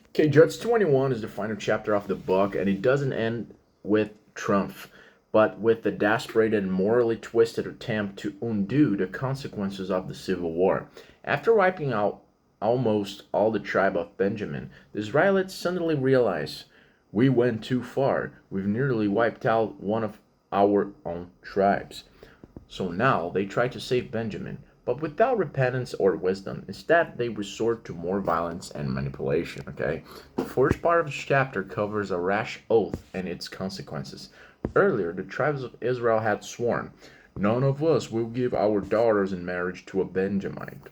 Okay, Judge 21 is the final chapter of the book, and it doesn't end with triumph, but with the desperate and morally twisted attempt to undo the consequences of the Civil War. After wiping out almost all the tribe of Benjamin, the Israelites suddenly realize we went too far. We've nearly wiped out one of our own tribes. So now they try to save Benjamin, but without repentance or wisdom. Instead, they resort to more violence and manipulation. Okay? The first part of the chapter covers a rash oath and its consequences. Earlier, the tribes of Israel had sworn, "None of us will give our daughters in marriage to a Benjamite."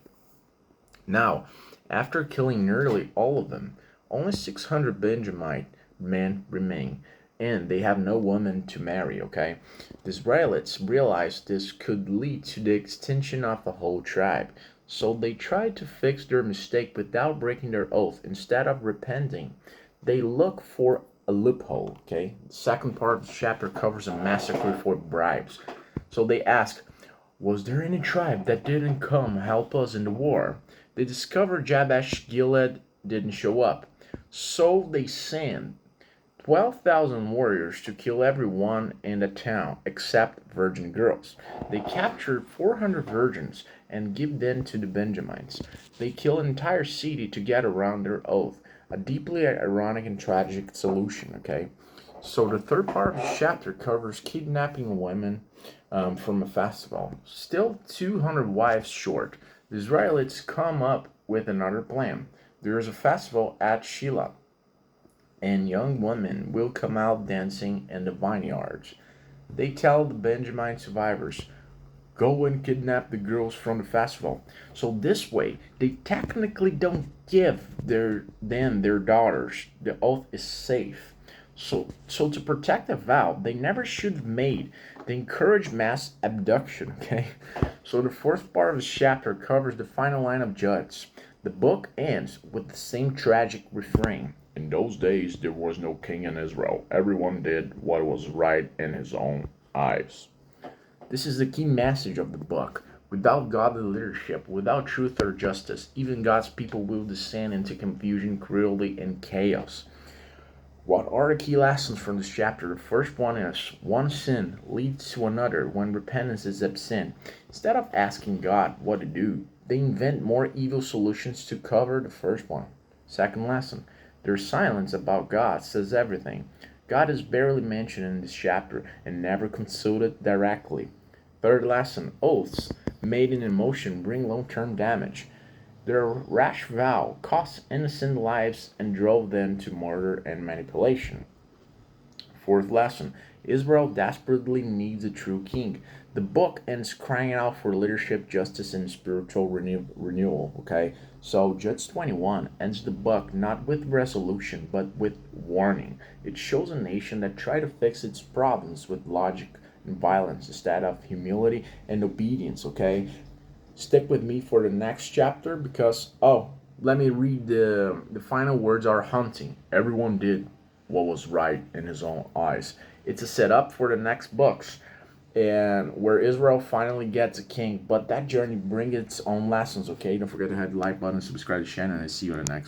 Now, after killing nearly all of them, only 600 Benjamite men remain, and they have no woman to marry, okay? The Israelites realized this could lead to the extinction of the whole tribe, so they tried to fix their mistake without breaking their oath. Instead of repenting, they look for a loophole, okay? The second part of the chapter covers a massacre for bribes. So they ask, was there any tribe that didn't come help us in the war? They discovered Jabesh Gilead didn't show up. So they sent 12,000 warriors to kill everyone in the town except virgin girls. They captured 400 virgins and give them to the Benjamites. They kill an entire city to get around their oath. A deeply ironic and tragic solution, okay? So the third part of the chapter covers kidnapping women from a festival. Still 200 wives short. The Israelites come up with another plan. There is a festival at Shiloh, and young women will come out dancing in the vineyards. They tell the Benjamin survivors, go and kidnap the girls from the festival. So this way, they technically don't give their daughters. The oath is safe. So to protect the vow, they never should have made. They encourage mass abduction. Okay, so the fourth part of the chapter covers the final line of Judges. The book ends with the same tragic refrain. In those days, there was no king in Israel. Everyone did what was right in his own eyes. This is the key message of the book. Without godly leadership, without truth or justice, even God's people will descend into confusion, cruelty, and chaos. What are the key lessons from this chapter? The first one is one sin leads to another when repentance is absent. Instead of asking God what to do, they invent more evil solutions to cover the first one. Second lesson, their silence about God says everything. God is barely mentioned in this chapter and never consulted directly. Third lesson, oaths made in emotion bring long term damage. Their rash vow cost innocent lives and drove them to murder and manipulation. Fourth lesson, Israel desperately needs a true king. The book ends crying out for leadership, justice, and spiritual renewal. Okay, so Judges 21 ends the book not with resolution but with warning. It shows a nation that tried to fix its problems with logic and violence instead of humility and obedience. Okay, stick with me for the next chapter because let me read the final words are hunting. Everyone did what was right in his own eyes. It's a setup for the next books and where Israel finally gets a king, but that journey brings its own lessons. Okay, don't forget to hit the like button, subscribe to the channel, and I see you in the next one.